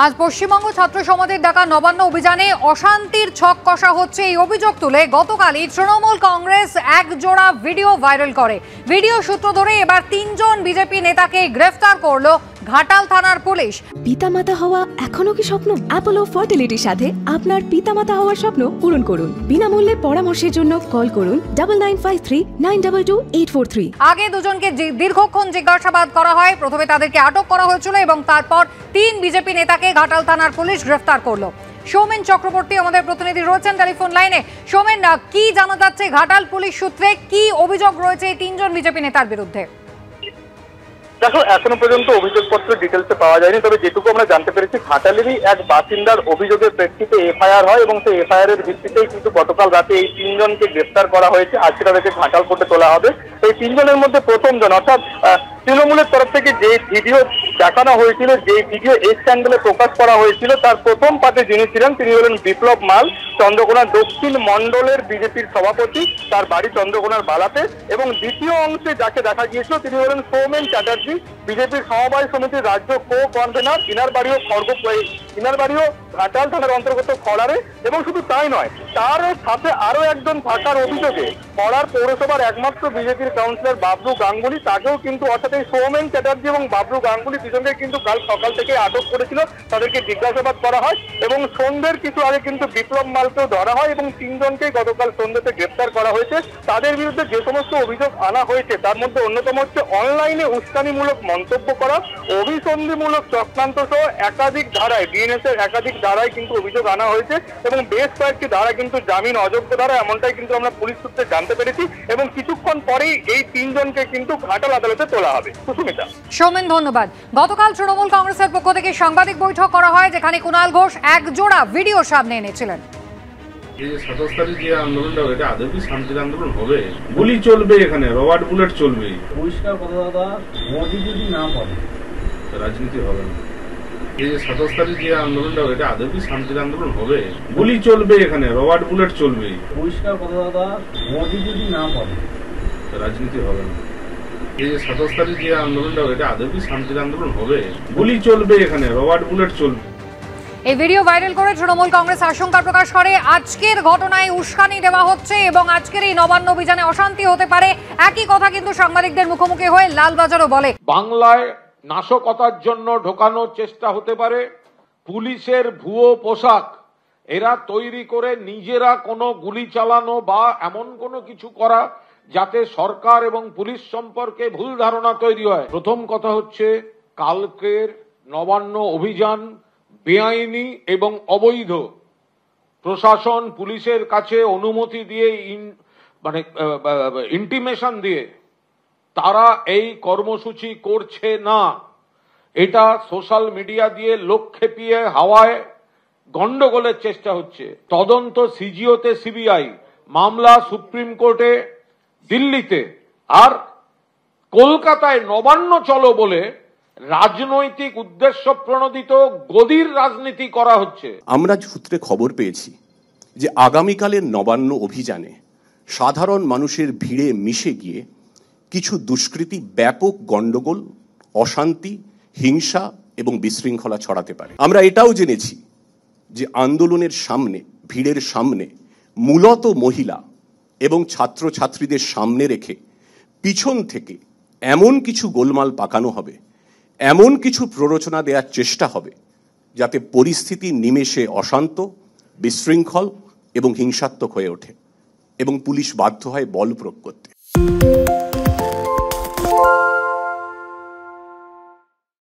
আজ পশ্চিমবঙ্গ ছাত্র সমাজের ডাকা নবান্ন অভিযানে অশান্তির ছক কষা হচ্ছে এই অভিযোগ তুলে গতকালই তৃণমূল কংগ্রেস এক জোড়া ভিডিও ভাইরাল করে। ভিডিও সূত্র ধরে এবার 3 জন বিজেপি নেতাকে গ্রেফতার করলো ঘাটাল থানার পুলিশ। পিতামাতা হওয়া এখনো কি স্বপ্ন? অ্যাপোলো ফার্টিলিটির সাথে আপনার পিতামাতা হওয়ার স্বপ্ন পূরণ করুন। বিনামূল্যে পরামর্শের জন্য কল করুন 9953922843। আগে দুজনকে দীর্ঘক্ষণ জিজ্ঞাসাবাদ করা হয়। প্রথমে তাদেরকে আটক করা হয়েছিল এবং তারপর 3 বিজেপি নেতাকে ঘাটাল থানার পুলিশ গ্রেফতার করলো। সৌমেন চক্রবর্তী আমাদের প্রতিনিধি রয়েছেন টেলিফোন লাইনে। সৌমেন, কি জানা যাচ্ছে ঘাটাল পুলিশ সূত্রে? কি অভিযোগ রয়েছে এই 3 জন বিজেপি নেতার বিরুদ্ধে? দেখো, এখনো পর্যন্ত অভিযোগপত্র ডিটেলসে পাওয়া যায়নি, তবে যেটুকু আমরা জানতে পেরেছি ঘাটালেরই এক বাসিন্দার অভিযোগের প্রেক্ষিতে এফআইআর হয় এবং সেই এফআইআর এর ভিত্তিতেই কিন্তু গতকাল রাতে এই 3 জনকে গ্রেফতার করা হয়েছে। আজকে তাদেরকে ঘাটাল কোর্টে তোলা হবে। এই 3 জনের মধ্যে প্রথম জন, অর্থাৎ তৃণমূলের তরফ থেকে যে ভিডিও দেখানো হয়েছিল, যে ভিডিও এক্স চ্যানেলে প্রকাশ করা হয়েছিল, তার প্রথম পাতে যিনি ছিলেন তিনি হলেন বিপ্লব মাল, চন্দ্রকোনা দক্ষিণ মন্ডলের বিজেপির সভাপতি। তার বাড়ি চন্দ্রকোনার বালাতে। এবং দ্বিতীয় অংশে যাকে দেখা গিয়েছিল তিনি হলেন সৌমেন চ্যাটার্জি, বিজেপির সমবায় সমিতির রাজ্য কো কনভেনার। ইনার বাড়িও ঘাটাল থানার অন্তর্গত খড়ারে। এবং শুধু তাই নয়, তার সাথে আরো একজন থাকার অভিযোগে খড়ার পৌরসভার একমাত্র বিজেপির কাউন্সিলর বাবলু গাঙ্গুলি, তাকেও কিন্তু অর্থাৎ এই সৌমেন চ্যাটার্জি এবং বাবলু গাঙ্গুলি দুজনকে কিন্তু কাল সকাল থেকে আটক করেছিল। তাদেরকে জিজ্ঞাসাবাদ করা হয় এবং সন্ধ্যের কিছু আগে কিন্তু বিপ্লব মালকেও ধরা হয় এবং 3 জনকেই গতকাল সন্ধ্যাতে গ্রেফতার করা হয়েছে। তাদের বিরুদ্ধে যে সমস্ত অভিযোগ আনা হয়েছে তার মধ্যে অন্যতম হচ্ছে অনলাইনে উস্কানিমূলক মন্তব্য করা, অভিসন্ধিমূলক চক্রান্ত সহ একাধিক ধারায়, বিএনএস এর একাধিক ধারায় কিন্তু অভিযোগ আনা হয়েছে এবং বেশ কয়েকটি ধারা কিন্তু জামিন অযোগ্য ধারা, এমনটাই কিন্তু আমরা পুলিশ সূত্রে জানতে পেরেছি। এবং কিছুক্ষণ পরেই এই 3 জনকে কিন্তু ঘাটাল আদালতে তোলা হবে। সুস্মিতা। সৌমেন, ধন্যবাদ। গতকাল তৃণমূল কংগ্রেসের পক্ষ থেকে সাংবাদিক বৈঠক করা হয়, যেখানে কুণাল ঘোষ এক জোড়া ভিডিও সামনে এনেছিলেন। এই 27 তারিখ যে আন্দোলনটা, এটা আদৌ কি শান্তির আন্দোলন হবে? গুলি চলবে, এখানে রবার্ট বুলেট চলবে। পরিষ্কার কথা দাদা, মোদি যদি না বলে রাজনীতি হবে না। এই 27 তারিখ যে আন্দোলনটা, এটা আদৌ কি শান্তির আন্দোলন হবে? গুলি চলবে, এখানে রবার্ট বুলেট চলবে। পরিষ্কার কথা দাদা, মোদি যদি না বলে রাজনীতি হবে না। এই 27 তারিখ যে আন্দোলনটা, এটা আদৌ কি শান্তির আন্দোলন হবে? গুলি চলবে, এখানে রবার্ট বুলেট চলবে। এই ভিডিও ভাইরাল করে তৃণমূল কংগ্রেস আশঙ্কা প্রকাশ করে আজকের ঘটনায় উস্কানি দেওয়া হচ্ছে এবং আজকের এই নবান্ন অভিযানে অশান্তি হতে পারে। একই কথা কিন্তু সাংবাদিকদের মুখোমুখি হয়ে লালবাজারও বলে, বাংলায় নাশকতার জন্য ঢোকানোর চেষ্টা হতে পারে। পুলিশের ভুয়ো পোশাক এরা তৈরি করে নিজেরা কোনো গুলি চালানো বা এমন কোনো কিছু করা যাতে সরকার এবং পুলিশ সম্পর্কে ভুল ধারণা তৈরি হয়। প্রথম কথা হচ্ছে, কালকের নবান্ন অভিযান বেআইনি এবং অবৈধ। প্রশাসন পুলিশের কাছে অনুমতি দিয়ে ইন্টিমেশন দিয়ে তারা এই কর্মসূচি করছে না। এটা সোশ্যাল মিডিয়া দিয়ে লোক খেপিয়ে হাওয়ায় গন্ডগোলের চেষ্টা হচ্ছে। তদন্ত সিজিওতে সিবিআই, মামলা সুপ্রিম কোর্টে দিল্লিতে, আর কলকাতায় নবান্ন চলো বলে রাজনৈতিক উদ্দেশ্য প্রণোদিত গদির রাজনীতি করা হচ্ছে। আমরা সূত্রে খবর পেয়েছি যে আগামীকালের নবান্ন অভিযানে সাধারণ মানুষের ভিড়ে মিশে গিয়ে কিছু দুষ্কৃতী ব্যাপক গন্ডগোল, অশান্তি, হিংসা এবং বিশৃঙ্খলা ছড়াতে পারে। আমরা এটাও জেনেছি যে আন্দোলনের সামনে, ভিড়ের সামনে মূলত মহিলা এবং ছাত্রছাত্রীদের সামনে রেখে পিছন থেকে এমন কিছু গোলমাল পাকানো হবে, এমন কিছু প্ররোচনা দেওয়ার চেষ্টা হবে যাতে পরিস্থিতি নিমেষে অশান্ত, বিশৃঙ্খল এবং হিংসাত্মক হয়ে ওঠে এবং পুলিশ বাধ্য হয় বল প্রয়োগ করতে।